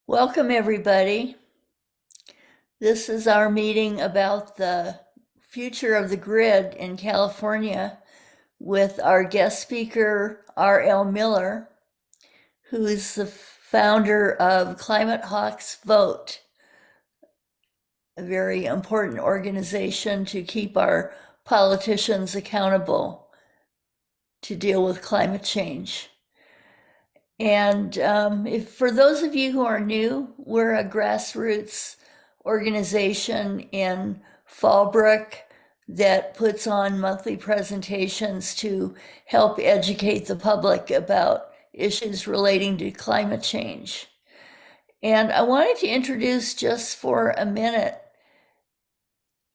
Welcome, everybody. This is our meeting about the future of the grid in California with our guest speaker, R.L. Miller, who is the founder of Climate Hawks Vote, a very important organization to keep our politicians accountable to deal with climate change. And if for those of you who are new, we're a grassroots organization in Fallbrook that puts on monthly presentations to help educate the public about issues relating to climate change. And I wanted to introduce just for a minute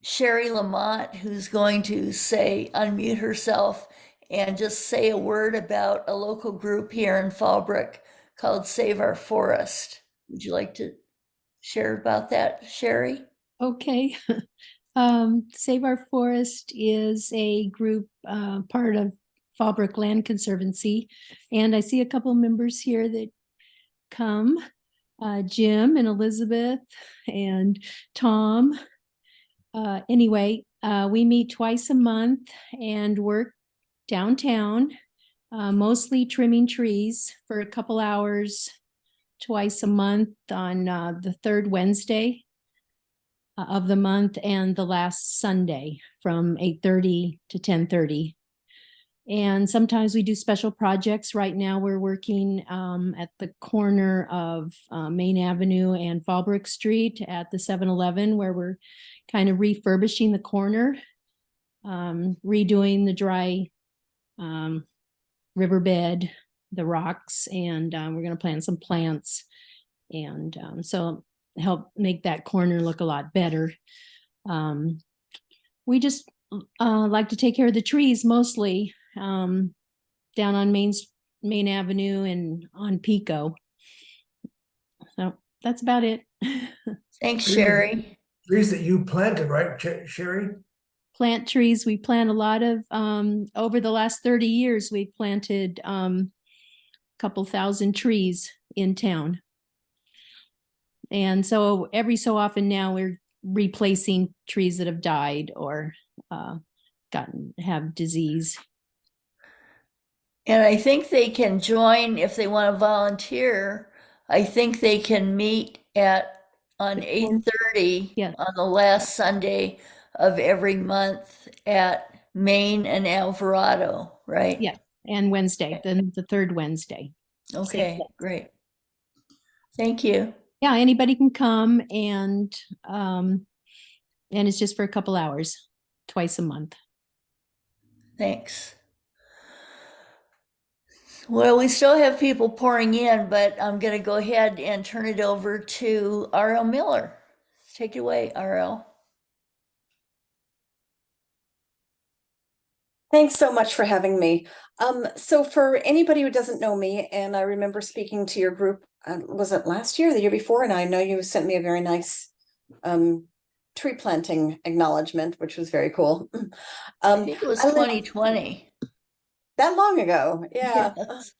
Sherry Lamont, who's going to unmute herself and just say a word about a local group here in Fallbrook called Save Our Forest. Would you like to share about that, Sherry? Okay. Save Our Forest is a group part of Fallbrook Land Conservancy. And I see a couple members here that come, Jim and Elizabeth and Tom. Anyway, we meet twice a month and work downtown, mostly trimming trees for a couple hours twice a month on the third Wednesday of the month and the last Sunday from 8:30 to 10:30. And sometimes we do special projects. Right now we're working at the corner of Main Avenue and Fallbrook Street at the 7-Eleven, where we're kind of refurbishing the corner, redoing the dry riverbed, the rocks, and we're going to plant some plants. And so help make that corner look a lot better. We just like to take care of the trees mostly down on Main Avenue and on Pico. So that's about it. Thanks, Sherry. Trees that you planted, right, Sherry? Plant trees. We plant a lot of, over the last 30 years, we've planted a couple thousand trees in town. And so every so often now we're replacing trees that have died or have disease. And I think they can join if they want to volunteer. I think they can meet on 8:30 on the last Sunday of every month at Main and Alvarado, right? Yeah, and Wednesday, then the third Wednesday. Okay, great. Thank you. Yeah, anybody can come, and it's just for a couple hours, twice a month. Thanks. Well, we still have people pouring in, but I'm going to go ahead and turn it over to R.L. Miller. Take it away, R.L. Thanks so much for having me. So for anybody who doesn't know me, and I remember speaking to your group, was it last year or the year before? And I know you sent me a very nice tree planting acknowledgement, which was very cool. I think it was 2020. That long ago, yeah. Yes.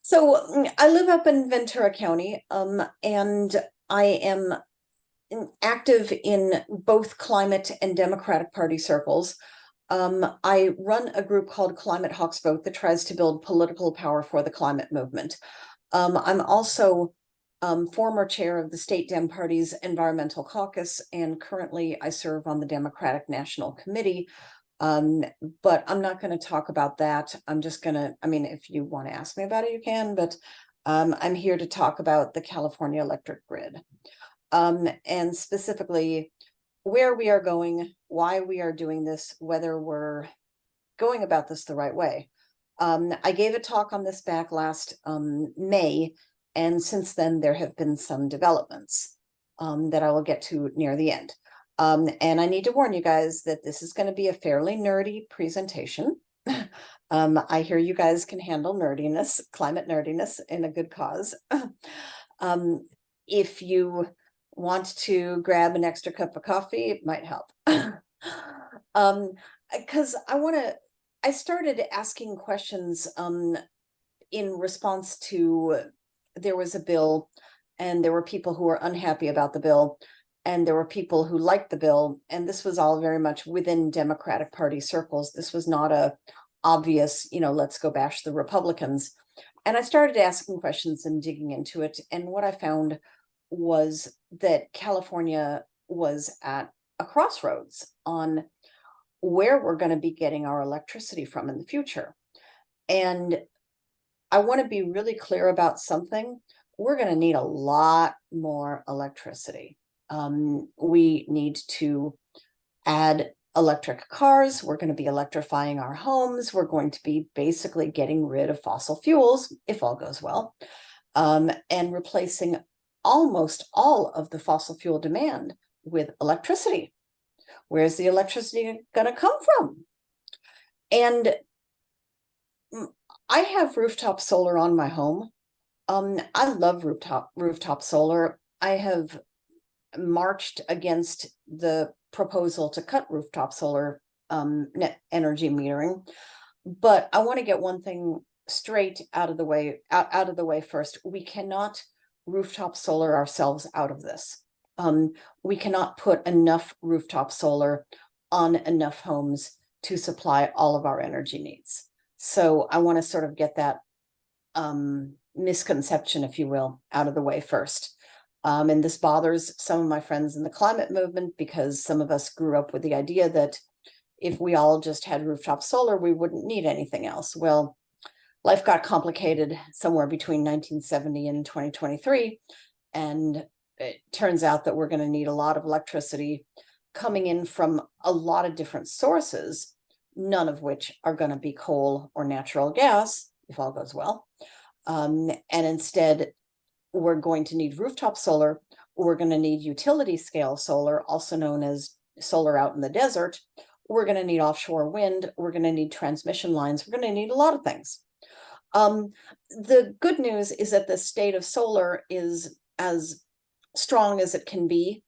So I live up in Ventura County, and I am active in both climate and Democratic Party circles. I run a group called Climate Hawks Vote that tries to build political power for the climate movement. I'm also former chair of the State Dem Party's Environmental Caucus, and currently I serve on the Democratic National Committee. But I'm not going to talk about that. I'm just going to, if you want to ask me about it, you can, but I'm here to talk about the California electric grid. And specifically where we are going, why we are doing this, whether we're going about this the right way. I gave a talk on this back last May, and since then there have been some developments that I will get to near the end. And I need to warn you guys that this is going to be a fairly nerdy presentation. I hear you guys can handle nerdiness, climate nerdiness, in a good cause. If you want to grab an extra cup of coffee, it might help. Because I started asking questions in response to, there was a bill and there were people who were unhappy about the bill, and there were people who liked the bill, and this was all very much within Democratic Party circles. This was not a obvious, let's go bash the Republicans. And I started asking questions and digging into it, and what I found was that California was at a crossroads on where we're going to be getting our electricity from in the future. And I want to be really clear about something. We're going to need a lot more electricity. We need to add electric cars. We're going to be electrifying our homes. We're going to be basically getting rid of fossil fuels, if all goes well, and replacing almost all of the fossil fuel demand with electricity. Where's the electricity going to come from? And I have rooftop solar on my home. I love rooftop solar. I have marched against the proposal to cut rooftop solar net energy metering, but I want to get one thing straight out of the way first. We cannot rooftop solar ourselves out of this. We cannot put enough rooftop solar on enough homes to supply all of our energy needs. So I want to sort of get that misconception, if you will, out of the way first. And this bothers some of my friends in the climate movement, because some of us grew up with the idea that if we all just had rooftop solar, we wouldn't need anything else. Well, life got complicated somewhere between 1970 and 2023. And it turns out that we're going to need a lot of electricity coming in from a lot of different sources, none of which are going to be coal or natural gas, if all goes well. And instead, we're going to need rooftop solar. We're going to need utility scale solar, also known as solar out in the desert. We're going to need offshore wind. We're going to need transmission lines. We're going to need a lot of things. The good news is that the state of solar is as strong as it can be,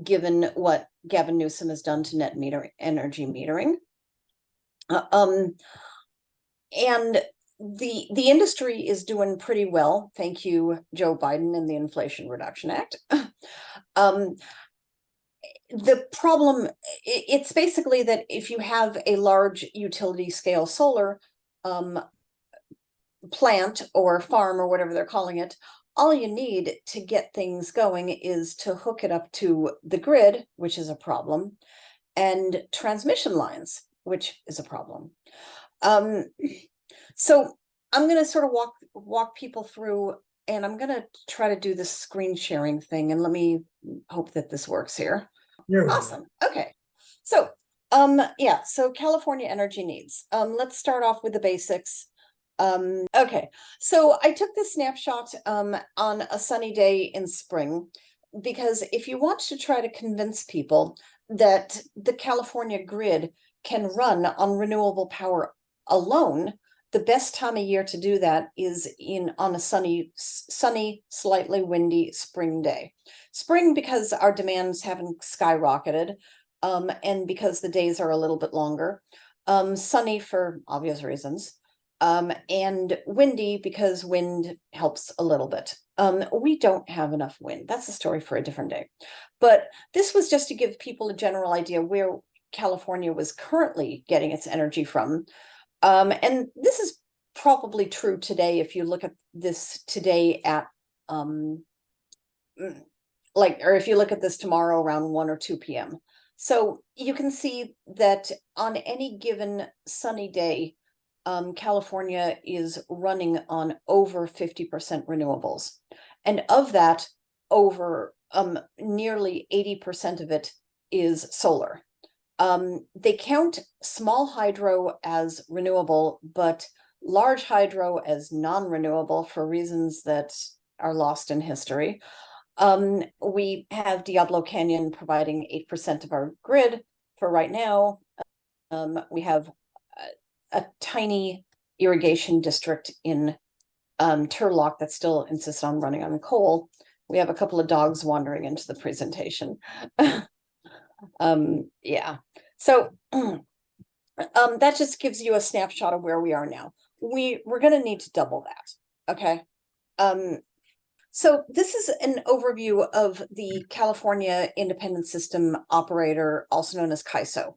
given what Gavin Newsom has done to net energy metering. And the industry is doing pretty well. Thank you, Joe Biden and the Inflation Reduction Act. The problem, it's basically that if you have a large utility scale solar plant or farm or whatever they're calling it, all you need to get things going is to hook it up to the grid, which is a problem, and transmission lines, which is a problem. So I'm going to sort of walk people through, and I'm going to try to do this screen sharing thing, and let me hope that this works here. There we go. Awesome. Okay. So, so California energy needs. Let's start off with the basics. Okay. So I took this snapshot on a sunny day in spring, because if you want to try to convince people that the California grid can run on renewable power alone, the best time of year to do that is on a sunny, slightly windy spring day. Spring, because our demands haven't skyrocketed, and because the days are a little bit longer. Sunny for obvious reasons, and windy because wind helps a little bit. We don't have enough wind. That's a story for a different day. But this was just to give people a general idea where California was currently getting its energy from. And this is probably true today if you look at this today at or if you look at this tomorrow around 1 or 2 p.m. So you can see that on any given sunny day, California is running on over 50% renewables. And of that, over nearly 80% of it is solar. They count small hydro as renewable, but large hydro as non-renewable for reasons that are lost in history. We have Diablo Canyon providing 8% of our grid for right now. We have a tiny irrigation district in Turlock that still insists on running on coal. We have a couple of dogs wandering into the presentation. Yeah, so that just gives you a snapshot of where we are now. We're going to need to double that. Okay. So this is an overview of the California Independent System Operator, also known as CAISO.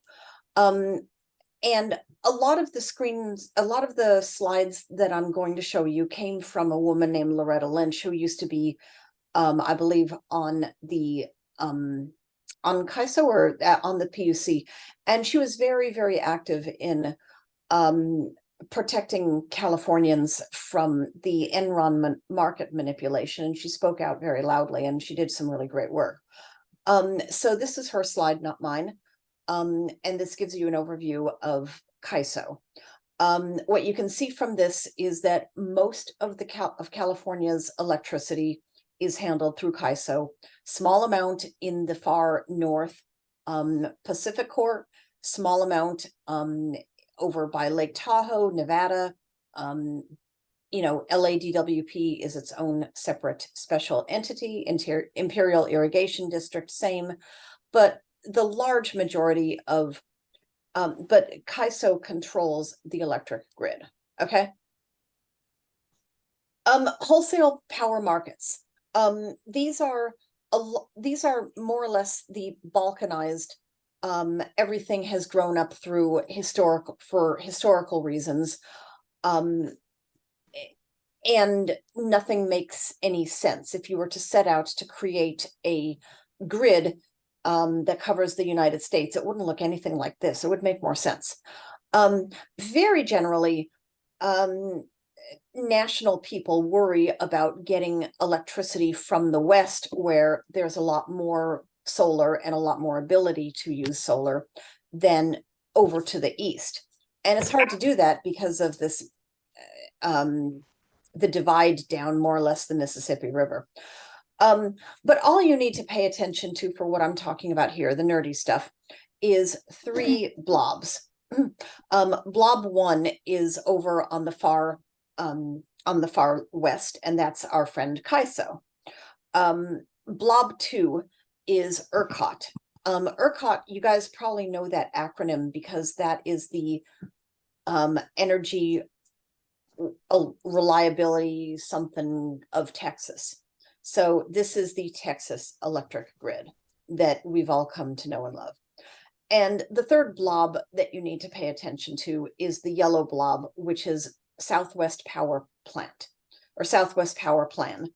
And a lot of the slides that I'm going to show you came from a woman named Loretta Lynch, who used to be, I believe, on CAISO or on the PUC. And she was very, very active in protecting Californians from the Enron market manipulation. And she spoke out very loudly, and she did some really great work. So this is her slide, not mine. And this gives you an overview of CAISO. What you can see from this is that most of California's electricity is handled through CAISO. Small amount in the far north, Pacific Core, small amount over by Lake Tahoe, Nevada. LADWP is its own separate special entity. Imperial Irrigation District, same, but the large majority of, but CAISO controls the electric grid. Okay. Wholesale power markets. These are more or less the balkanized. Everything has grown up through historical reasons. And nothing makes any sense. If you were to set out to create a grid that covers the United States, it wouldn't look anything like this. It would make more sense. Very generally, national people worry about getting electricity from the West, where there's a lot more solar and a lot more ability to use solar, than over to the East. And it's hard to do that because of this, the divide down more or less the Mississippi River. But all you need to pay attention to for what I'm talking about here, the nerdy stuff, is 3 blobs. Blob 1 is over on the far west, and that's our friend CAISO. Blob 2 is ERCOT. ERCOT, you guys probably know that acronym because that is the energy reliability something of Texas. So this is the Texas electric grid that we've all come to know and love. And the 3rd blob that you need to pay attention to is the yellow blob, which is Southwest Power Plant or Southwest Power Plan.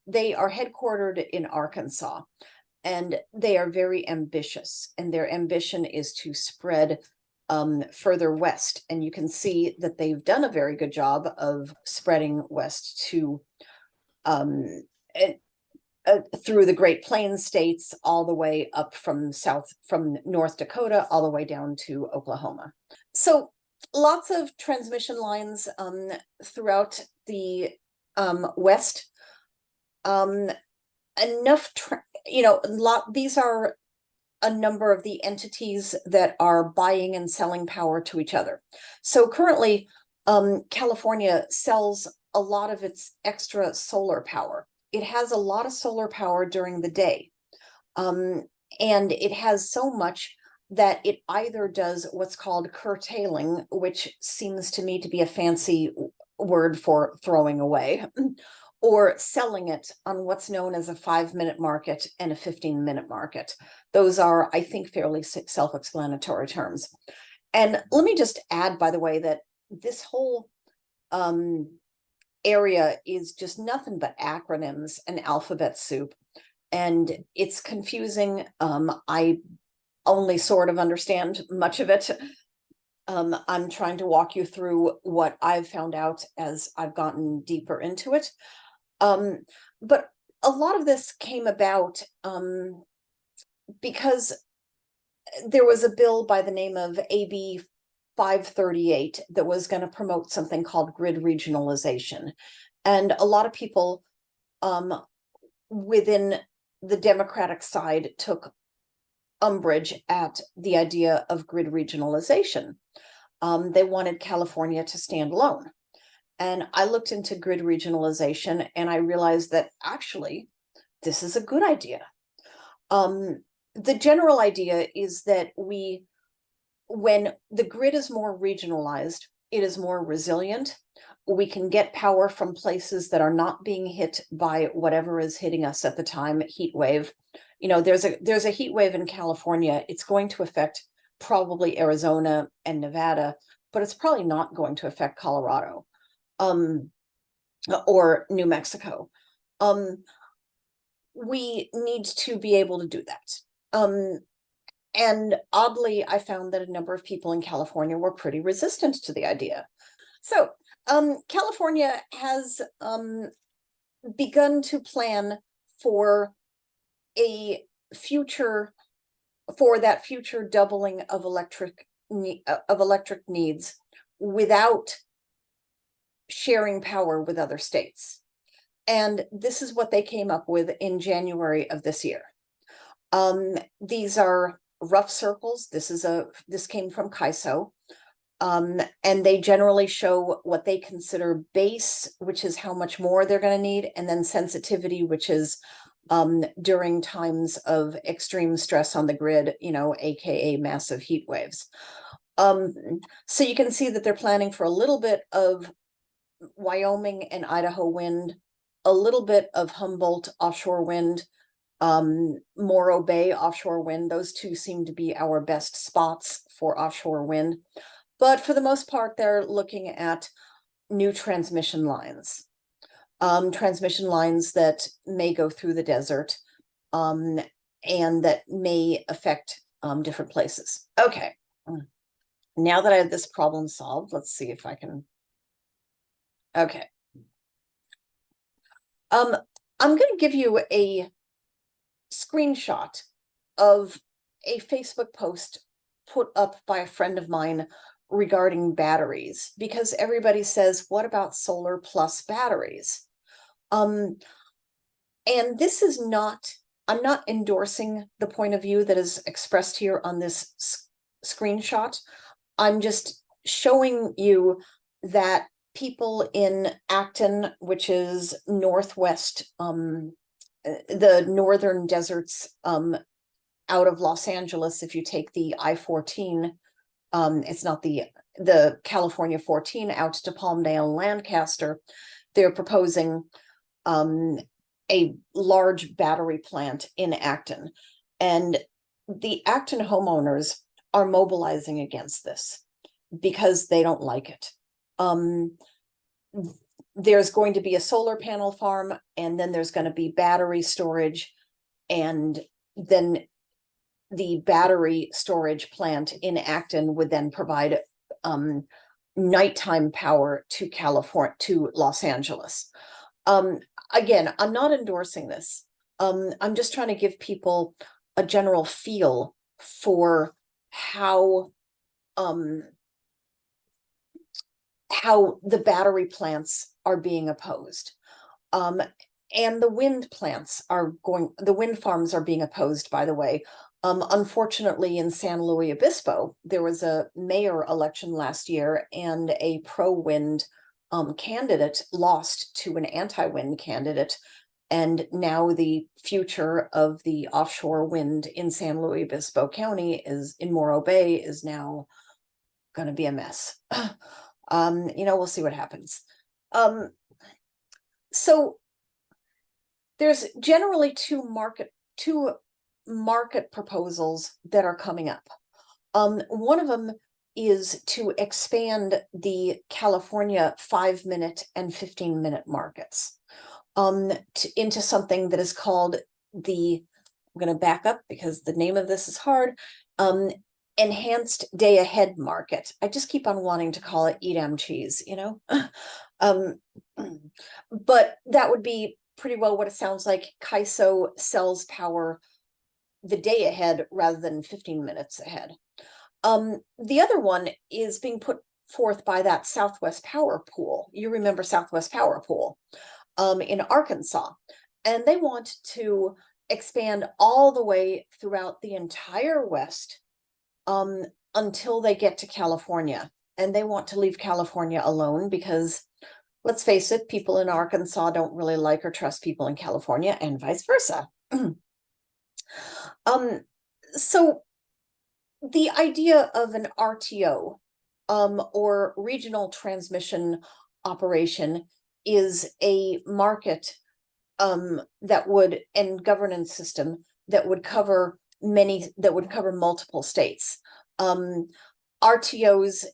They are headquartered in Arkansas, and they are very ambitious, and their ambition is to spread further west. And you can see that they've done a very good job of spreading west to through the Great Plains states, all the way up from North Dakota, all the way down to Oklahoma. So lots of transmission lines throughout the West. These are a number of the entities that are buying and selling power to each other. So currently, California sells a lot of its extra solar power. It has a lot of solar power during the day. And it has so much that it either does what's called curtailing, which seems to me to be a fancy word for throwing away, or selling it on what's known as a 5-minute market and a 15-minute market. Those are, I think, fairly self-explanatory terms. And let me just add, by the way, that this whole area is just nothing but acronyms and alphabet soup. And it's confusing. I only sort of understand much of it. I'm trying to walk you through what I've found out as I've gotten deeper into it. But a lot of this came about because there was a bill by the name of AB 538 that was going to promote something called grid regionalization. And a lot of people within the Democratic side took umbrage at the idea of grid regionalization. They wanted California to stand alone. And I looked into grid regionalization and I realized that actually this is a good idea. The general idea is that when the grid is more regionalized, It is more resilient. We can get power from places that are not being hit by whatever is hitting us at the time, heat wave. You know, there's a heat wave in California. It's going to affect probably Arizona and Nevada, but it's probably not going to affect Colorado or New Mexico. We need to be able to do that. And oddly, I found that a number of people in California were pretty resistant to the idea. So California has begun to plan for a future, for that future doubling of electric needs without sharing power with other states. And this is what they came up with in January of this year. These are rough circles. This came from CAISO. And they generally show what they consider base, which is how much more they're going to need, and then sensitivity, which is during times of extreme stress on the grid, you know, aka massive heat waves. So you can see that they're planning for a little bit of Wyoming and Idaho wind, a little bit of Humboldt offshore wind, Morro Bay offshore wind. Those two seem to be our best spots for offshore wind. But for the most part, they're looking at new transmission lines that may go through the desert, and that may affect different places. Okay, now that I have this problem solved, let's see if I can. Okay. I'm going to give you a screenshot of a Facebook post put up by a friend of mine regarding batteries, because everybody says, what about solar plus batteries? And this is not, I'm not endorsing the point of view that is expressed here on this screenshot. I'm just showing you that people in Acton, which is northwest, the northern deserts out of Los Angeles, if you take the I-14, it's not the California 14 out to Palmdale and Lancaster, they're proposing a large battery plant in Acton. And the Acton homeowners are mobilizing against this because they don't like it. There's going to be a solar panel farm, and then there's going to be battery storage, and then the battery storage plant in Acton would then provide nighttime power to California, to Los Angeles. Again, I'm not endorsing this. I'm just trying to give people a general feel for how the battery plants are being opposed. And the wind plants are the wind farms are being opposed, by the way. Unfortunately, in San Luis Obispo, there was a mayor election last year, and a pro-wind candidate lost to an anti-wind candidate. And now the future of the offshore wind in San Luis Obispo County in Morro Bay is now going to be a mess. You know, we'll see what happens. So there's generally two market proposals that are coming up. One of them is to expand the California 5-minute and 15-minute markets into something that is called I'm going to back up because the name of this is hard, enhanced day ahead market. I just keep on wanting to call it Edam cheese, you know. But that would be pretty well what it sounds like. CAISO sells power the day ahead rather than 15 minutes ahead. The other one is being put forth by that Southwest Power Pool. You remember Southwest Power Pool in Arkansas, and they want to expand all the way throughout the entire West until they get to California. And they want to leave California alone because, let's face it, people in Arkansas don't really like or trust people in California, and vice versa. So the idea of an RTO or regional transmission operation is a market that would, and governance system that would cover multiple states. RTOs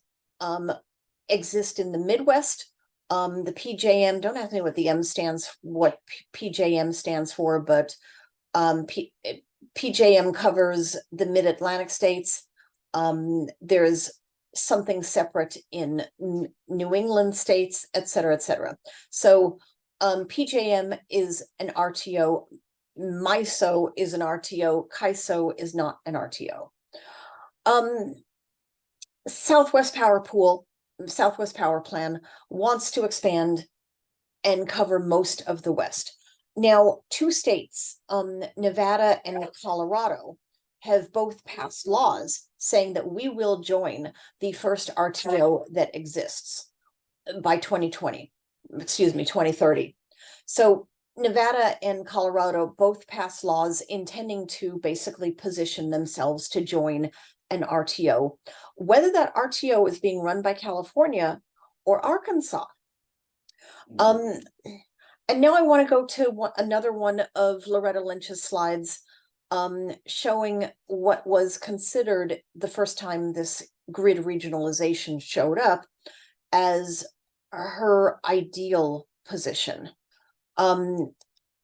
exist in the Midwest. The PJM, don't ask me what the M stands, what PJM stands for, but PJM covers the Mid-Atlantic states. There's something separate in New England states, et cetera, et cetera. So PJM is an RTO, MISO is an RTO, CAISO is not an RTO. Southwest Power Plan wants to expand and cover most of the West. Now, two states, Nevada and Colorado, have both passed laws saying that we will join the first RTO that exists by 2030. So Nevada and Colorado both passed laws intending to basically position themselves to join an RTO, whether that RTO is being run by California or Arkansas. And now I want to go to another one of Loretta Lynch's slides, showing what was considered the first time this grid regionalization showed up as her ideal position. And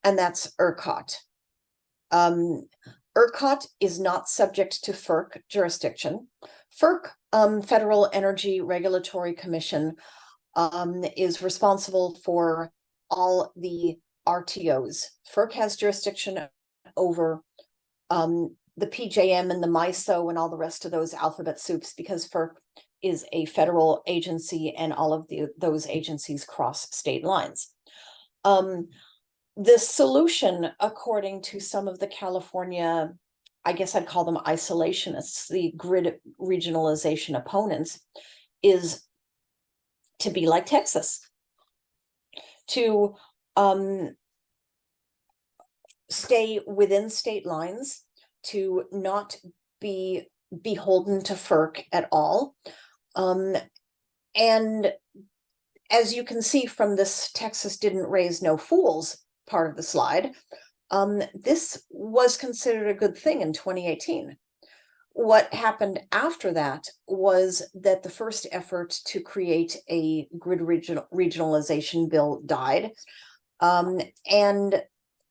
that's ERCOT. ERCOT is not subject to FERC jurisdiction. FERC, Federal Energy Regulatory Commission, is responsible for all the RTOs. FERC has jurisdiction over the PJM and the MISO and all the rest of those alphabet soups, because FERC is a federal agency and all of those agencies cross state lines. The solution, according to some of the California, I guess I'd call them isolationists, the grid regionalization opponents, is to be like Texas, to stay within state lines, to not be beholden to FERC at all. And as you can see from this Texas didn't raise no fools part of the slide, this was considered a good thing in 2018. What happened after that was that the first effort to create a grid regionalization bill died, and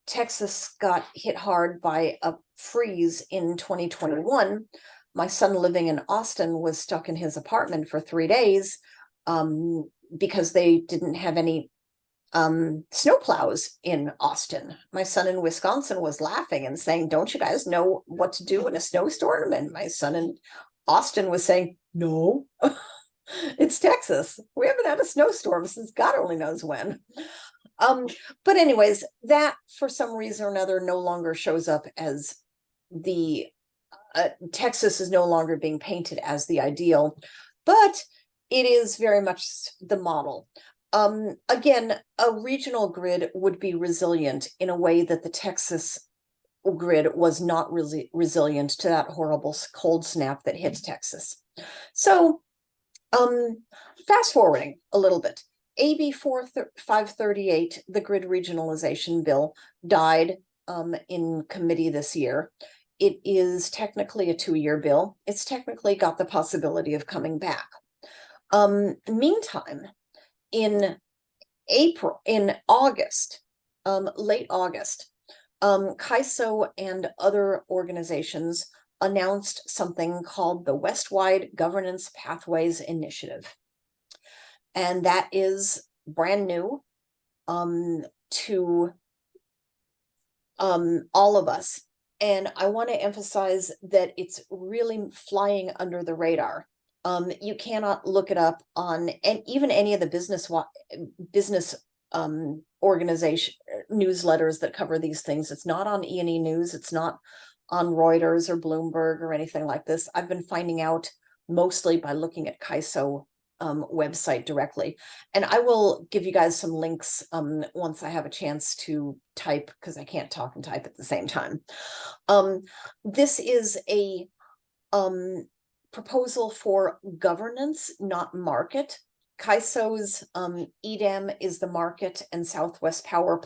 Texas got hit hard by a freeze in 2021. My son, living in Austin, was stuck in his apartment for 3 days because they didn't have any snowplows in Austin. My son in Wisconsin was laughing and saying, "Don't you guys know what to do in a snowstorm?" And my son in Austin was saying, "No, it's Texas. We haven't had a snowstorm since God only knows when." But anyways, that for some reason or another no longer shows up as the Texas is no longer being painted as the ideal, but it is very much the model. Again, a regional grid would be resilient in a way that the Texas grid was not really resilient to that horrible cold snap that hit Texas. So, fast forwarding a little bit, AB 538, the grid regionalization bill, died in committee this year. It is technically a 2-year bill. It's technically got the possibility of coming back. Meantime, in August, late August, CAISO and other organizations announced something called the Westwide Governance Pathways Initiative. And that is brand new to all of us. And I want to emphasize that it's really flying under the radar. You cannot look it up on even any of the business organization newsletters that cover these things. It's not on E&E News. It's not on Reuters or Bloomberg or anything like this. I've been finding out mostly by looking at CAISO website directly. And I will give you guys some links once I have a chance to type, because I can't talk and type at the same time. This is a proposal for governance, not market. CAISO's EDAM is the market, and Southwest Power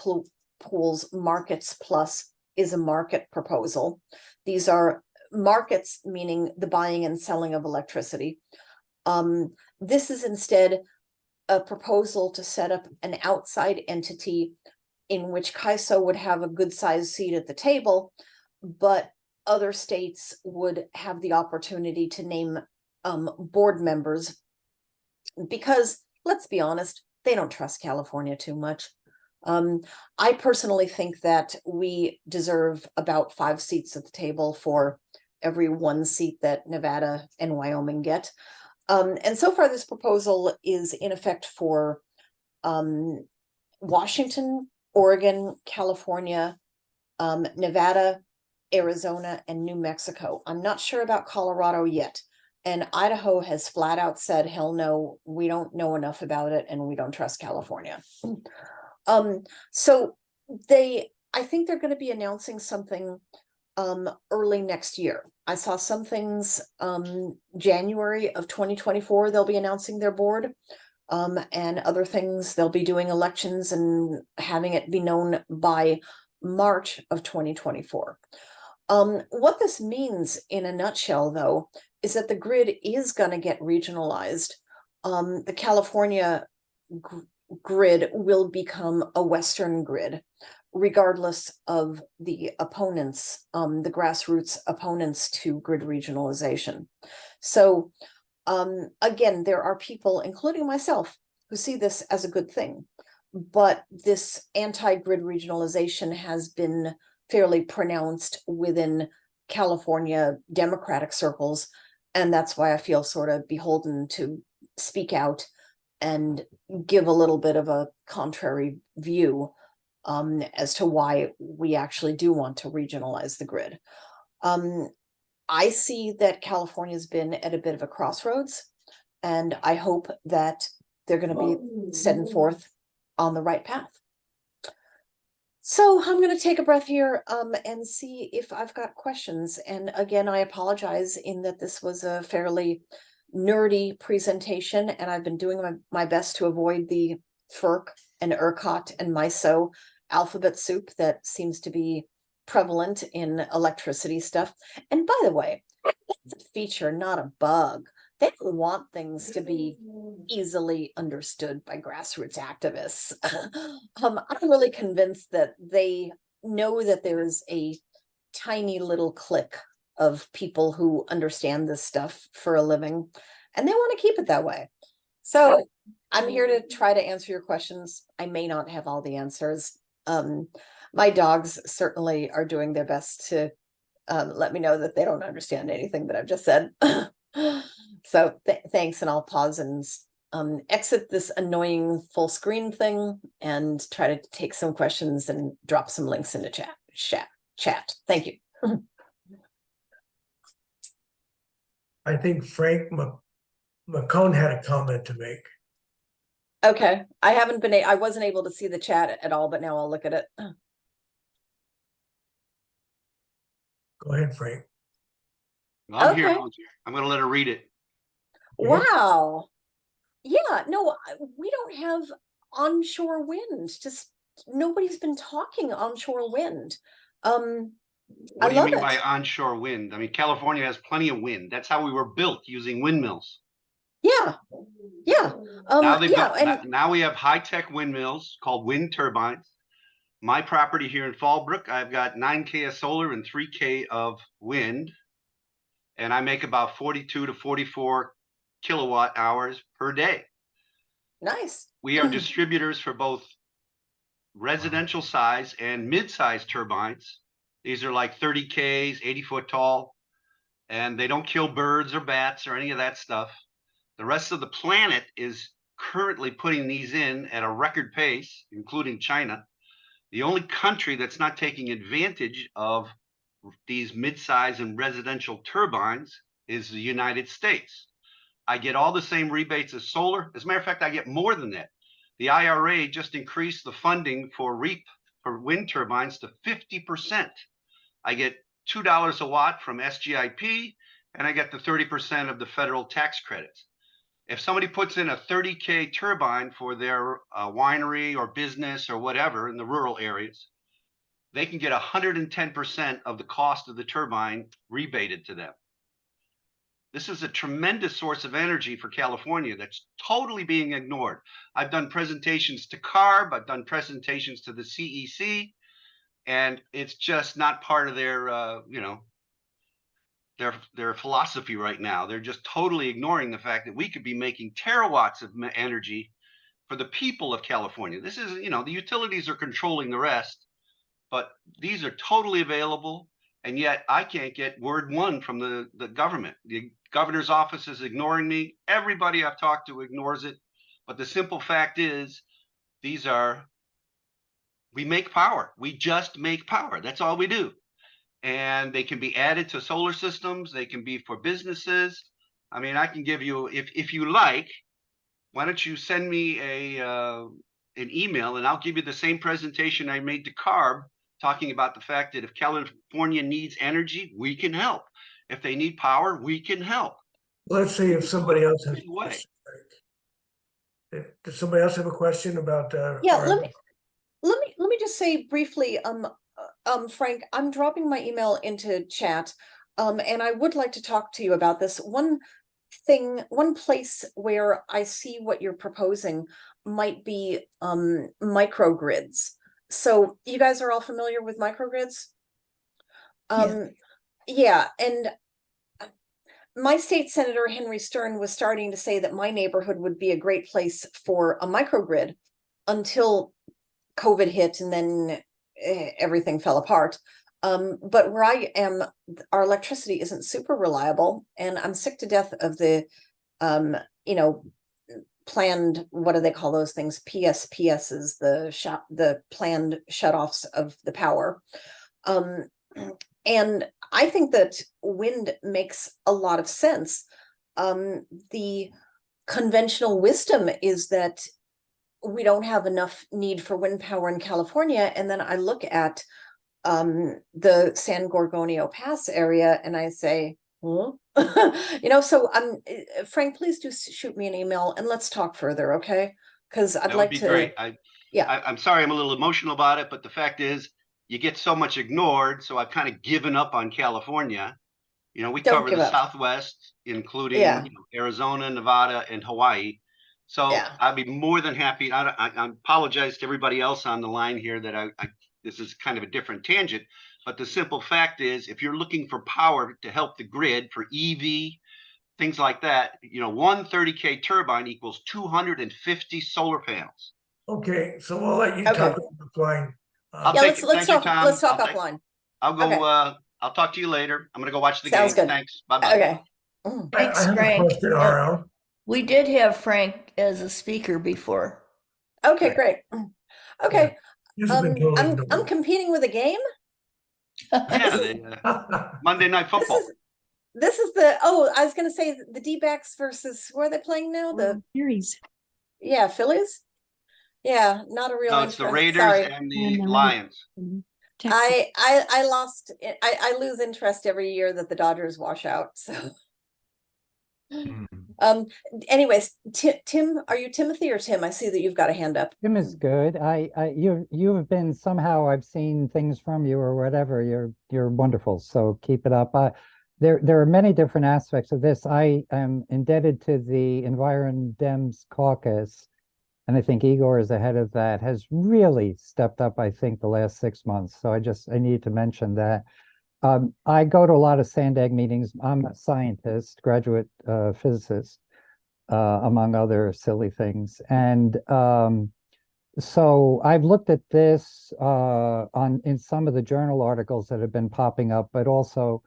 Pool's Markets Plus is a market proposal. These are markets, meaning the buying and selling of electricity. This is instead a proposal to set up an outside entity in which CAISO would have a good sized seat at the table, but other states would have the opportunity to name board members, because let's be honest, they don't trust California too much. I personally think that we deserve about 5 seats at the table for every 1 seat that Nevada and Wyoming get. And so far, this proposal is in effect for Washington, Oregon, California, Nevada, Arizona, and New Mexico. I'm not sure about Colorado yet. And Idaho has flat out said, hell no, we don't know enough about it and we don't trust California. So I think they're going to be announcing something early next year. I saw some things January of 2024, they'll be announcing their board. And other things, they'll be doing elections and having it be known by March of 2024. What this means in a nutshell, though, is that the grid is going to get regionalized. The California grid will become a Western grid, regardless of the opponents, the grassroots opponents to grid regionalization. So again, there are people, including myself, who see this as a good thing. But this anti-grid regionalization has been fairly pronounced within California Democratic circles. And that's why I feel sort of beholden to speak out and give a little bit of a contrary view as to why we actually do want to regionalize the grid. I see that California's been at a bit of a crossroads, and I hope that they're going to be setting forth on the right path. So I'm going to take a breath here and see if I've got questions. And again, I apologize in that this was a fairly nerdy presentation, and I've been doing my best to avoid the FERC and ERCOT and MISO alphabet soup that seems to be prevalent in electricity stuff. And by the way, that's a feature, not a bug. They don't want things to be easily understood by grassroots activists. I'm really convinced that they know that there is a tiny little clique of people who understand this stuff for a living, and they want to keep it that way. So I'm here to try to answer your questions. I may not have all the answers. My dogs certainly are doing their best to let me know that they don't understand anything that I've just said. So thanks, and I'll pause and exit this annoying full screen thing and try to take some questions and drop some links into chat. Thank you. I think Frank McCone had a comment to make. Okay, I wasn't able to see the chat at all, but now I'll look at it. Go ahead, Frank. I'm here. Okay. I'm going to let her read it. Wow. Yeah, no, we don't have onshore wind. Just nobody's been talking onshore wind. What I do you love mean it. by onshore wind? I mean, California has plenty of wind. That's how we were built, using windmills. Yeah. Yeah. Now we have high-tech windmills called wind turbines. My property here in Fallbrook, I've got 9K of solar and 3K of wind, and I make about 42 to 44 kilowatt hours per day. Nice. We are distributors for both residential size and mid-size turbines. These are like 30Ks, 80-foot tall, and they don't kill birds or bats or any of that stuff. The rest of the planet is currently putting these in at a record pace, including China. The only country that's not taking advantage of these mid-size and residential turbines is the United States. I get all the same rebates as solar. As a matter of fact, I get more than that. The IRA just increased the funding for wind turbines to 50%. I get $2 a watt from SGIP and I get the 30% of the federal tax credits. If somebody puts in a 30K turbine for their winery or business or whatever in the rural areas, they can get 110% of the cost of the turbine rebated to them. This is a tremendous source of energy for California that's totally being ignored. I've done presentations to CARB, I've done presentations to the CEC, and it's just not part of their, their philosophy right now. They're just totally ignoring the fact that we could be making terawatts of energy for the people of California. This is, the utilities are controlling the rest, but these are totally available. And yet I can't get word one from the government. The governor's office is ignoring me. Everybody I've talked to ignores it. But the simple fact is, we make power. We just make power. That's all we do. And they can be added to solar systems. They can be for businesses. I mean, I can give you, if you like, why don't you send me an email and I'll give you the same presentation I made to CARB, talking about the fact that if California needs energy, we can help. If they need power, we can help. Let's see if somebody else has. Either way. Does somebody else have a question about? Yeah, our- let me just say briefly, Frank, I'm dropping my email into chat, and I would like to talk to you about this. One place where I see what you're proposing might be microgrids. So you guys are all familiar with microgrids? Yeah, and my state senator, Henry Stern, was starting to say that my neighborhood would be a great place for a microgrid until COVID hit and then everything fell apart. But where I am, our electricity isn't super reliable, and I'm sick to death of the, planned, what do they call those things? PSPSs, the planned shutoffs of the power. And I think that wind makes a lot of sense. The conventional wisdom is that we don't have enough need for wind power in California. And then I look at the San Gorgonio Pass area and I say, huh? So Frank, please do shoot me an email and let's talk further, okay? Because I'd That like would be to. great. Yeah. I'm sorry, I'm a little emotional about it, but the fact is, you get so much ignored. So I've kind of given up on California. We Don't cover give the up. Southwest, including Yeah. Arizona, Nevada, and Hawaii. So Yeah. I'd be more than happy. I apologize to everybody else on the line here that this is kind of a different tangent, but the simple fact is, if you're looking for power to help the grid for EV, things like that, one 30K turbine equals 250 solar panels. Okay, so we'll let you Okay. talk offline. I'll Yeah, take let's it. Thank you, talk. Tom. Let's talk I'll take- offline. I'll go. Okay. I'll talk to you later. I'm gonna go watch the Sounds game. good. Thanks. Bye bye. Okay. Thanks, I have a Frank. question, Yeah. RL. We did have Frank as a speaker before. Okay, Right. great. Okay. This has been totally I'm ignored. competing with a game. Yeah, the, Monday Night Football. This is I was gonna say the D-backs versus, where are they playing now? The Series. Phillies? Yeah, not a real No, it's the interest. Raiders Sorry. and And the the Lions. Texas. I lost it. I lose interest every year that the Dodgers wash out. So anyways, Tim, are you Timothy or Tim? I see that you've got a hand up. Tim is good. You have been somehow, I've seen things from you or whatever. You're wonderful. So keep it up. There are many different aspects of this. I am indebted to the Environ Dems caucus, and I think Igor is ahead of that, has really stepped up, I think, the last 6 months. So I need to mention that. I go to a lot of SANDAG meetings. I'm a scientist, graduate physicist, among other silly things. And so I've looked at this in some of the journal articles that have been popping up, but also,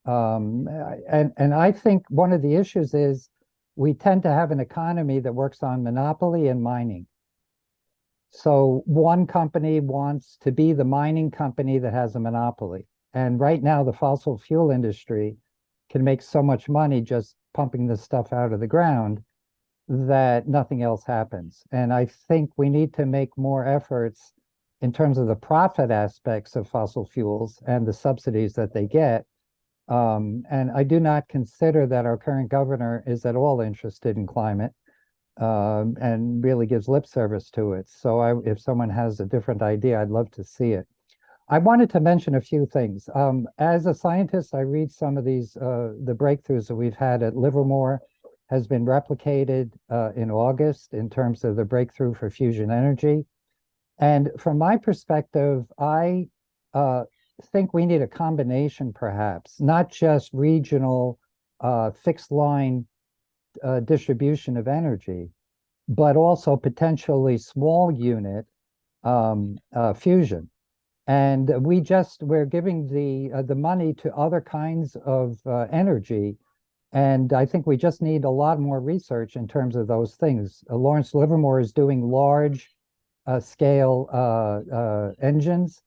and I think one of the issues is we tend to have an economy that works on monopoly and mining. So one company wants to be the mining company that has a monopoly. And right now, the fossil fuel industry can make so much money just pumping this stuff out of the ground that nothing else happens. And I think we need to make more efforts in terms of the profit aspects of fossil fuels and the subsidies that they get And I do not consider that our current governor is at all interested in climate, and really gives lip service to it. So if someone has a different idea, I'd love to see it. I wanted to mention a few things. As a scientist, I read some of these, the breakthroughs that we've had at Livermore has been replicated in August in terms of the breakthrough for fusion energy. And from my perspective, I think we need a combination, perhaps, not just regional fixed line distribution of energy, but also potentially small unit fusion. And we're giving the money to other kinds of energy. And I think we just need a lot more research in terms of those things. Lawrence Livermore is doing large scale engines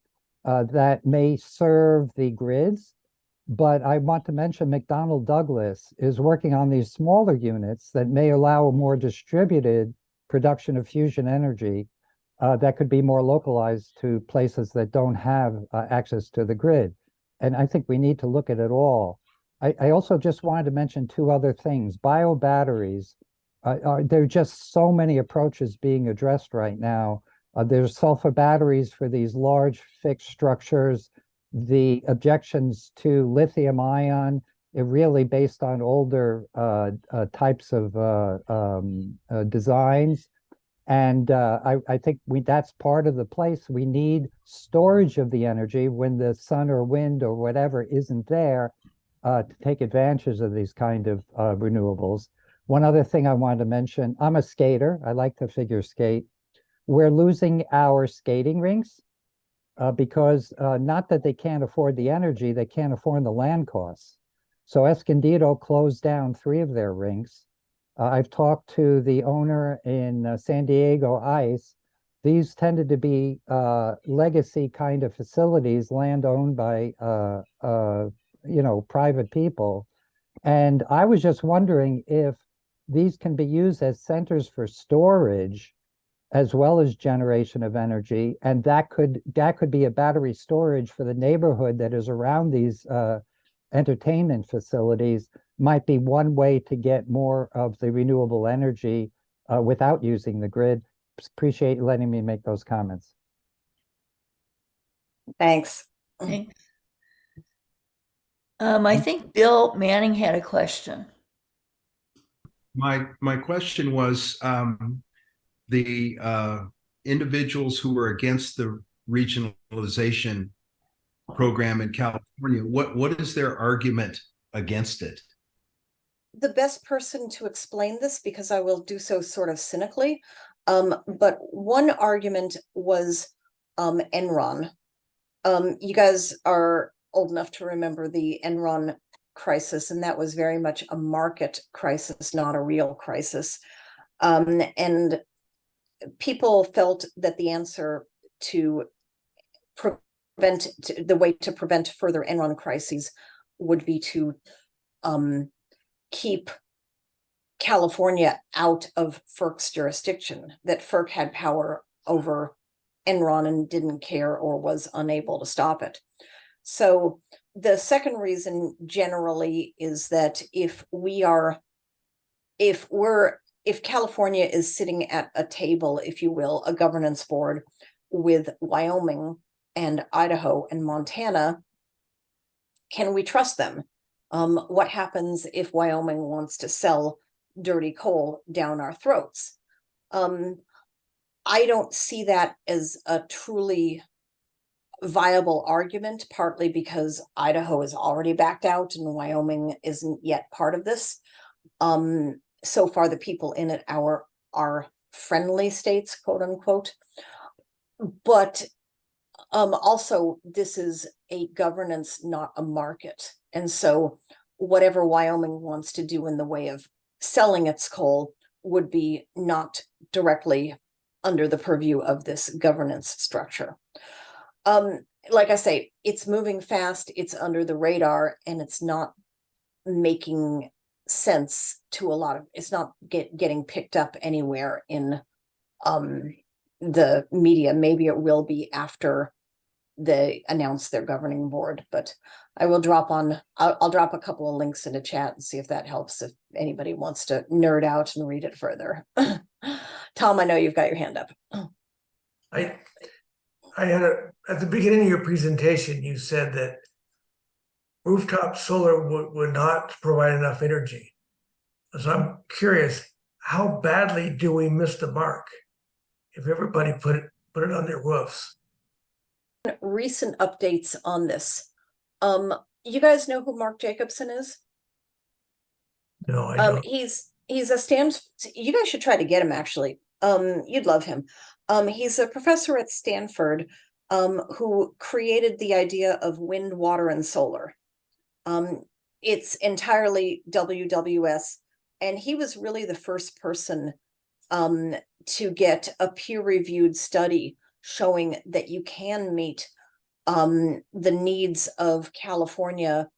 that may serve the grids. But I want to mention McDonnell Douglas is working on these smaller units that may allow a more distributed production of fusion energy that could be more localized to places that don't have access to the grid. And I think we need to look at it all. I also just wanted to mention two other things. Bio batteries, there are just so many approaches being addressed right now. There's sulfur batteries for these large fixed structures. The objections to lithium ion are really based on older types of designs. And I think that's part of the place. We need storage of the energy when the sun or wind or whatever isn't there to take advantage of these kind of renewables. One other thing I wanted to mention, I'm a skater. I like to figure skate. We're losing our skating rinks because not that they can't afford the energy, they can't afford the land costs. So Escondido closed down 3 of their rinks. I've talked to the owner in San Diego Ice. These tended to be legacy kind of facilities, land owned by private people. And I was just wondering if these can be used as centers for storage as well as generation of energy, and that could be a battery storage for the neighborhood that is around these entertainment facilities. Might be one way to get more of the renewable energy without using the grid. Appreciate you letting me make those comments. Thanks. Thanks. I think Bill Manning had a question. My question was the individuals who were against the regionalization program in California. What is their argument against it? The best person to explain this, because I will do so sort of cynically, but one argument was Enron. You guys are old enough to remember the Enron crisis, and that was very much a market crisis, not a real crisis. And people felt that the answer to the way to prevent further Enron crises would be to keep California out of FERC's jurisdiction, that FERC had power over Enron and didn't care or was unable to stop it. So the second reason generally is that if California is sitting at a table, if you will, a governance board with Wyoming and Idaho and Montana, can we trust them? What happens if Wyoming wants to sell dirty coal down our throats? I don't see that as a truly viable argument, partly because Idaho is already backed out and Wyoming isn't yet part of this. So far, the people in it are friendly states, quote unquote. But also, this is a governance, not a market. And so whatever Wyoming wants to do in the way of selling its coal would be not directly under the purview of this governance structure. Like I say, it's moving fast, it's under the radar, and it's not making sense to a lot of, it's not getting picked up anywhere in the media. Maybe it will be after they announce their governing board, but I will I'll drop a couple of links in the chat and see if that helps, if anybody wants to nerd out and read it further. Tom, I know you've got your hand up. I had at the beginning of your presentation, you said that rooftop solar would not provide enough energy. So I'm curious, how badly do we miss the mark if everybody put it on their roofs? Recent updates on this. You guys know who Mark Jacobson is? No, I don't. He's a you guys should try to get him actually. You'd love him. He's a professor at Stanford, who created the idea of wind, water, and solar. It's entirely WWS, and he was really the first person to get a peer-reviewed study showing that you can meet the needs of California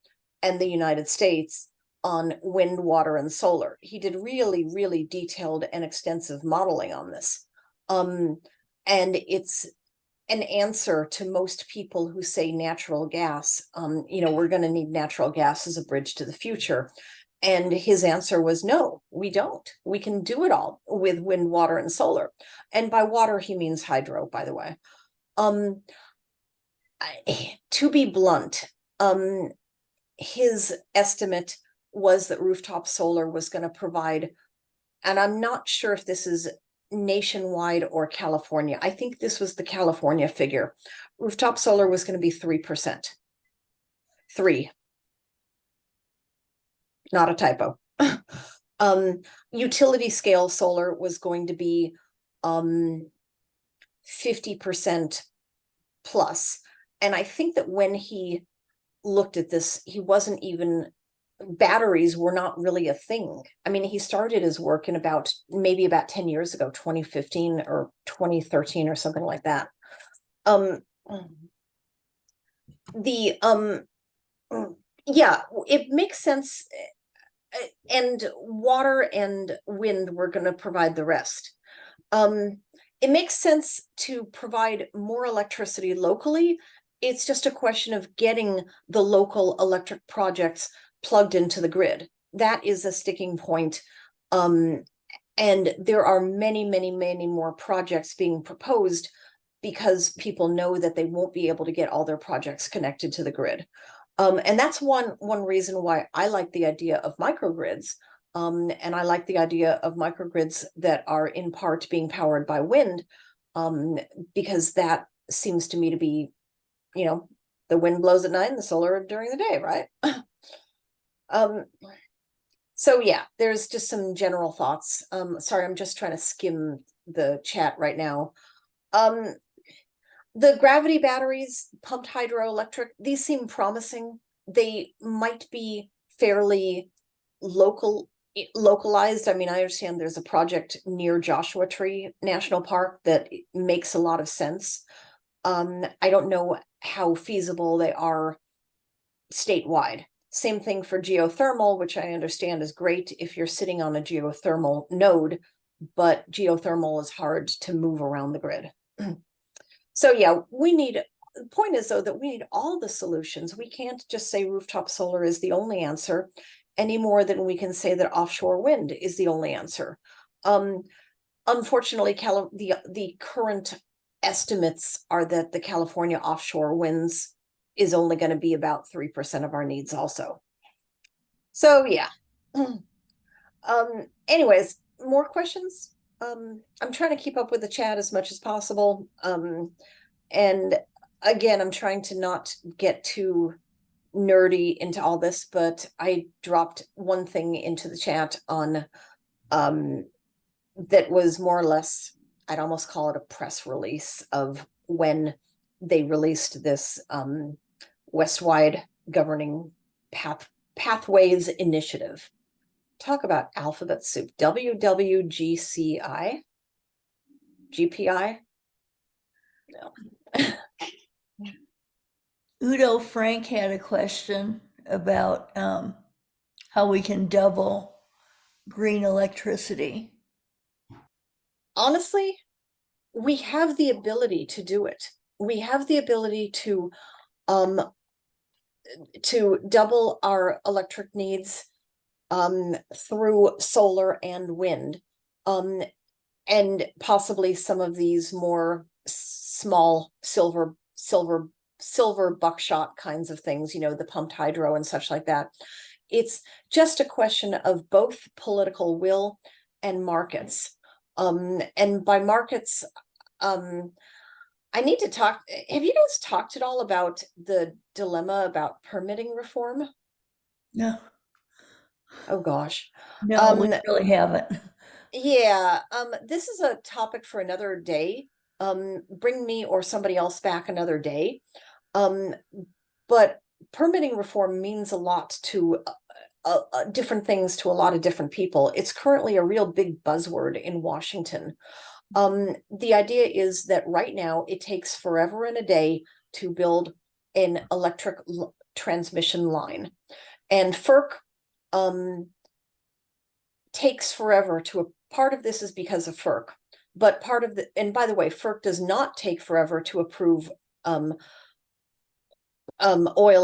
and the United States on wind, water, and solar. He did really, really detailed and extensive modeling on this. And it's an answer to most people who say natural gas, we're going to need natural gas as a bridge to the future. And his answer was, no, we don't. We can do it all with wind, water, and solar. And by water, he means hydro, by the way. To be blunt, his estimate was that rooftop solar was going to provide, and I'm not sure if this is nationwide or California. I think this was the California figure. Rooftop solar was going to be 3%. 3. Not a typo. Utility scale solar was going to be 50% plus. And I think that when he looked at this, batteries were not really a thing. I mean, he started his work in maybe about 10 years ago, 2015 or 2013 or something like that. Yeah, it makes sense. And water and wind were going to provide the rest. It makes sense to provide more electricity locally. It's just a question of getting the local electric projects plugged into the grid. That is a sticking point. And there are many, many, many more projects being proposed because people know that they won't be able to get all their projects connected to the grid. And that's one reason why I like the idea of microgrids. And I like the idea of microgrids that are in part being powered by wind, because that seems to me to be, the wind blows at night and the solar during the day, right? So yeah, there's just some general thoughts. Sorry, I'm just trying to skim the chat right now. The gravity batteries, pumped hydroelectric, these seem promising. They might be fairly localized. I mean, I understand there's a project near Joshua Tree National Park that makes a lot of sense. I don't know how feasible they are statewide. Same thing for geothermal, which I understand is great if you're sitting on a geothermal node, but geothermal is hard to move around the grid. So yeah, the point is though that we need all the solutions. We can't just say rooftop solar is the only answer any more than we can say that offshore wind is the only answer. Unfortunately, the current estimates are that the California offshore winds is only going to be about 3% of our needs also. So yeah. Anyways, more questions? I'm trying to keep up with the chat as much as possible. And again, I'm trying to not get too nerdy into all this, but I dropped one thing into the chat on that was more or less, I'd almost call it a press release of when they released this Westwide Governing Pathways Initiative. Talk about alphabet soup. WWGCI? GPI? No. Udo Frank had a question about how we can double green electricity. Honestly, we have the ability to do it. we have the ability to double our electric needs through solar and wind, and possibly some of these more small silver buckshot kinds of things, you know, the pumped hydro and such like that. It's just a question of both political will and markets. And by markets, I need to talk. Have you guys talked at all about the dilemma about permitting reform? No, Oh gosh. no, we Um, really haven't. Yeah, this is a topic for another day. Bring me or somebody else back another day. But permitting reform means a lot to different things to a lot of different people. It's currently a real big buzzword in Washington. The idea is that right now it takes forever and a day to build an electric transmission line, and FERC takes forever to part of this is because of FERC, but part of the, and by the way, FERC does not take forever to approve oil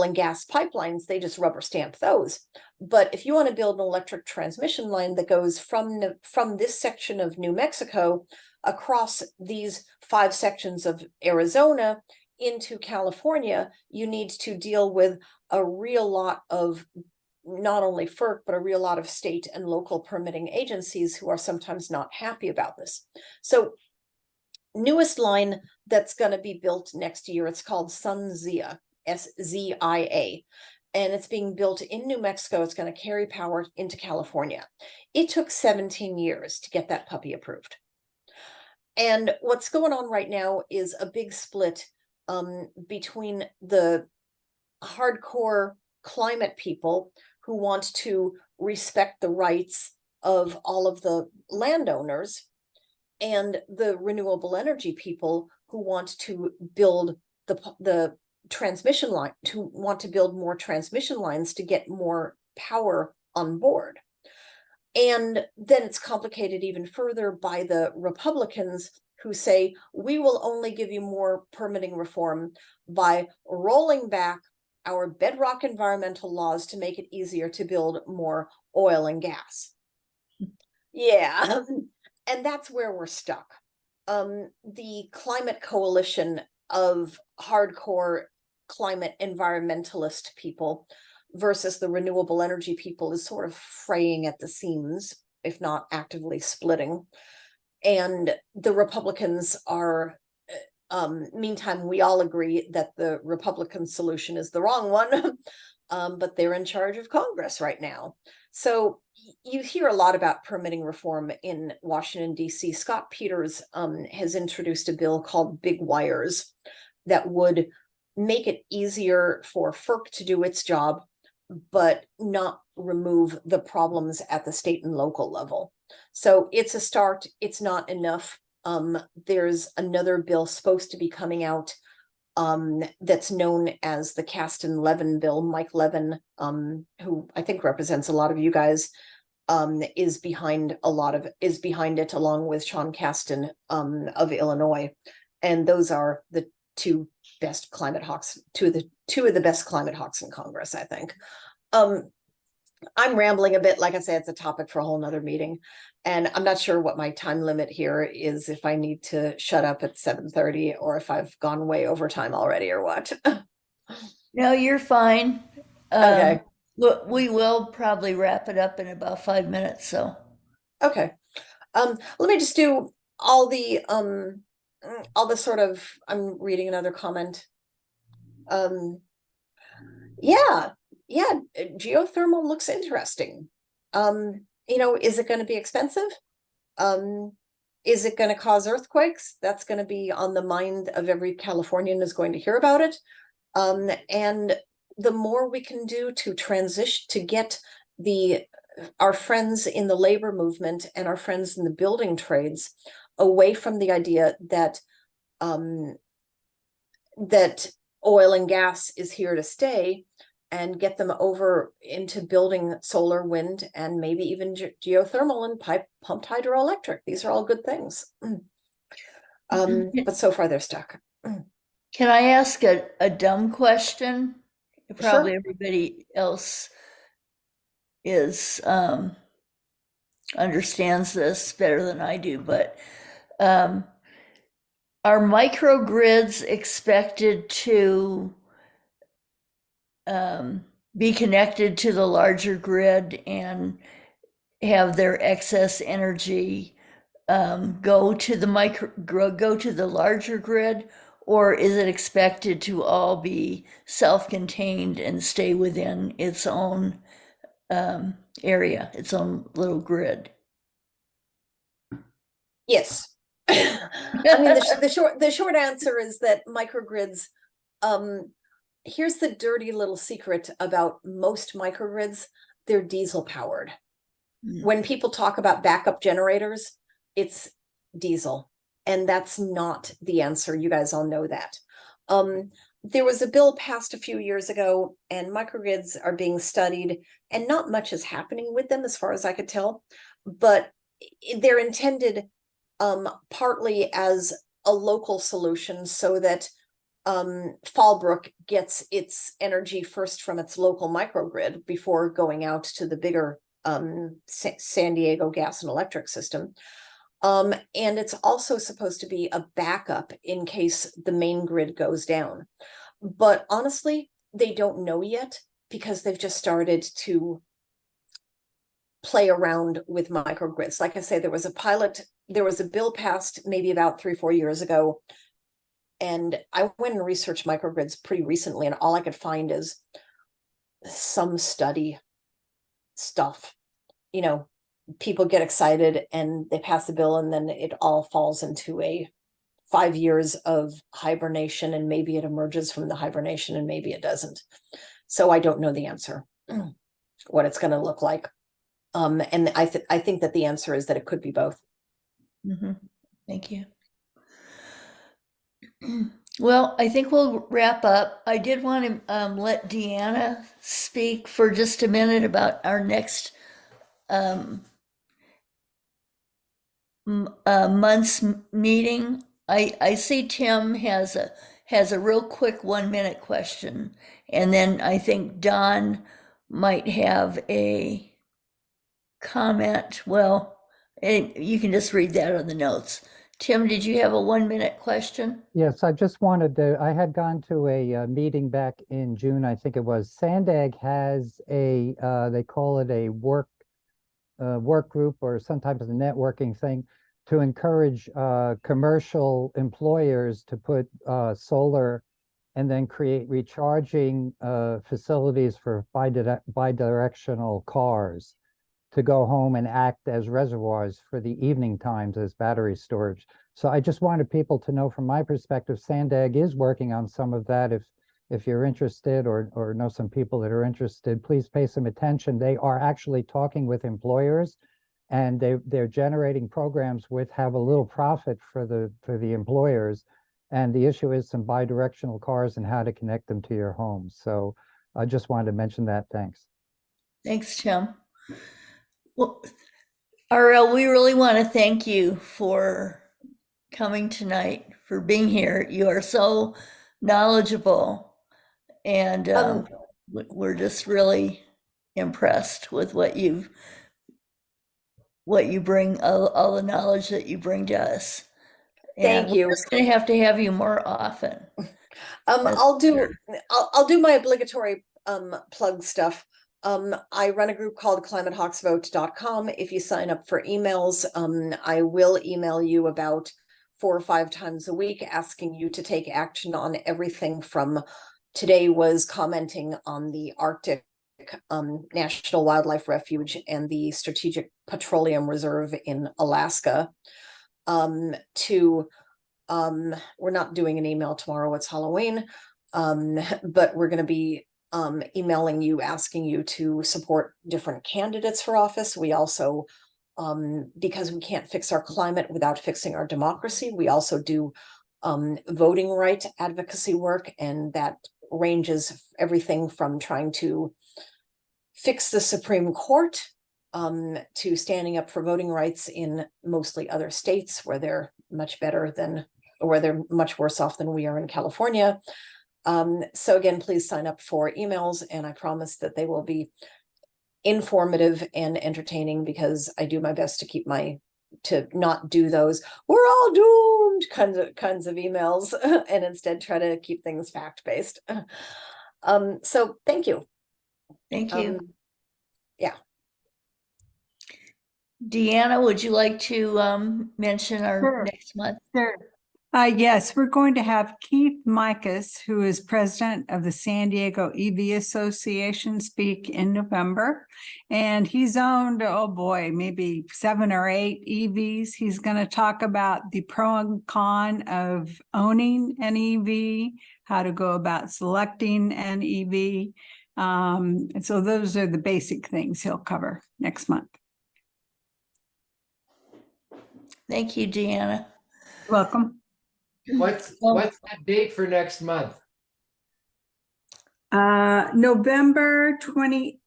and gas pipelines. They just rubber stamp those. But if you want to build an electric transmission line that goes from this section of New Mexico across these 5 sections of Arizona into California, you need to deal with a real lot of not only FERC, but a real lot of state and local permitting agencies who are sometimes not happy about this. So newest line that's going to be built next year, it's called SunZia, SZIA, and it's being built in New Mexico. It's going to carry power into California. It took 17 years to get that puppy approved. And what's going on right now is a big split between the hardcore climate people who want to respect the rights of all of the landowners and the renewable energy people who want to build the transmission line, to want to build more transmission lines to get more power on board. And then it's complicated even further by the Republicans who say, we will only give you more permitting reform by rolling back our bedrock environmental laws to make it easier to build more oil and gas. Yeah, and that's where we're stuck. The climate coalition of hardcore climate environmentalist people versus the renewable energy people is sort of fraying at the seams, if not actively splitting. And the Republicans are, meantime, we all agree that the Republican solution is the wrong one, but they're in charge of Congress right now. So you hear a lot about permitting reform in Washington, D.C. Scott Peters has introduced a bill called Big Wires that would make it easier for FERC to do its job, but not remove the problems at the state and local level. So it's a start. It's not enough. There's another bill supposed to be coming out that's known as the Kasten-Levin bill. Mike Levin, who I think represents a lot of you guys, is behind it, along with Sean Casten of Illinois. And those are the two best climate hawks, two of the best climate hawks in Congress, I think. I'm rambling a bit. Like I said, it's a topic for a whole nother meeting. And I'm not sure what my time limit here is, if I need to shut up at 7:30 or if I've gone way over time already or what. No, you're fine. Okay. We will probably wrap it up in about 5 minutes, so. Okay. Let me just do all the sort of, I'm reading another comment. Yeah, geothermal looks interesting. You know, is it going to be expensive? Is it going to cause earthquakes? That's going to be on the mind of every Californian is going to hear about it. And the more we can do to transition, to get our friends in the labor movement and our friends in the building trades away from the idea that that oil and gas is here to stay, and get them over into building solar, wind, and maybe even geothermal and pumped hydroelectric. These are all good things. But so far they're stuck. Can I ask a dumb question? Probably Sure. everybody else is understands this better than I do, but um, are microgrids expected to be connected to the larger grid and have their excess energy go to the larger grid, or is it expected to all be self-contained and stay within its own area, its own little grid? Yes. I mean, the short answer is that microgrids, here's the dirty little secret about most microgrids, they're diesel powered. Mm. When people talk about backup generators, it's diesel, and that's not the answer. You guys all know that. There was a bill passed a few years ago, and microgrids are being studied, and not much is happening with them as far as I could tell, but they're intended partly as a local solution so that Fallbrook gets its energy first from its local microgrid before going out to the bigger San Diego gas and electric system. And it's also supposed to be a backup in case the main grid goes down. But honestly, they don't know yet because they've just started to play around with microgrids. Like I say, there was a bill passed maybe about 3-4 years ago. And I went and researched microgrids pretty recently, and all I could find is some study stuff. You know, people get excited and they pass the bill, and then it all falls into a 5 years of hibernation, and maybe it emerges from the hibernation and maybe it doesn't. So I don't know the answer, what it's going to look like. And I think that the answer is that it could be both. Mm-hmm. Thank you. Well, I think we'll wrap up. I did want to let Deanna speak for just a minute about our next month's meeting. I see Tim has a real quick 1-minute question, and then I think Don might have a comment. Well, you can just read that on the notes. Tim, did you have a 1-minute question? Yes, I just wanted to, I had gone to a meeting back in June, I think it was. Sandag has a, they call it a work group or some type of a networking thing to encourage commercial employers to put solar and then create recharging facilities for bidirectional cars to go home and act as reservoirs for the evening times as battery storage. So I just wanted people to know from my perspective, Sandag is working on some of that. If you're interested or know some people that are interested, please pay some attention. They are actually talking with employers, and they're generating programs with have a little profit for the employers. And the issue is some bidirectional cars and how to connect them to your home. So I just wanted to mention that. Thanks. Thanks, Tim. Well, RL, we really want to thank you for coming tonight, for being here. You are so knowledgeable, and we're just really impressed with what you bring, all the knowledge that you bring to us. And Thank you. We're just going to have you more often. I'll do my obligatory plug stuff. I run a group called climatehawksvote.com. If you sign up for emails, I will email you about 4 or 5 times a week, asking you to take action on everything from today was commenting on the Arctic National Wildlife Refuge and the Strategic Petroleum Reserve in Alaska, to we're not doing an email tomorrow, it's Halloween, but we're going to be emailing you, asking you to support different candidates for office. We also, because we can't fix our climate without fixing our democracy, we also do voting right advocacy work, and that ranges everything from trying to fix the Supreme Court to standing up for voting rights in mostly other states where they're much better than where they're much worse off than we are in California. So again, please sign up for emails, and I promise that they will be informative and entertaining, because I do my best to not do those "we're all doomed" kinds of emails, and instead try to keep things fact-based. So thank you. Thank you. Yeah. Deanna, would you like to mention our Sure. next month? Sure. Yes, we're going to have Keith Micus, who is president of the San Diego EV Association, speak in November. And he's owned, oh boy, maybe 7 or 8 EVs. He's going to talk about the pro and con of owning an EV, how to go about selecting an EV. And so those are the basic things he'll cover next month. Thank you, Deanna. Welcome. What's that date for next month? November 20,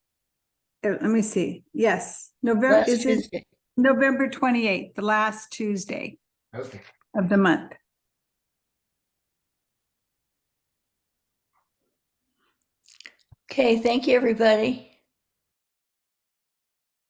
let me see. Yes, November, Last is it Tuesday. November 28th, the last Tuesday Okay. of the month? Okay, thank you, everybody.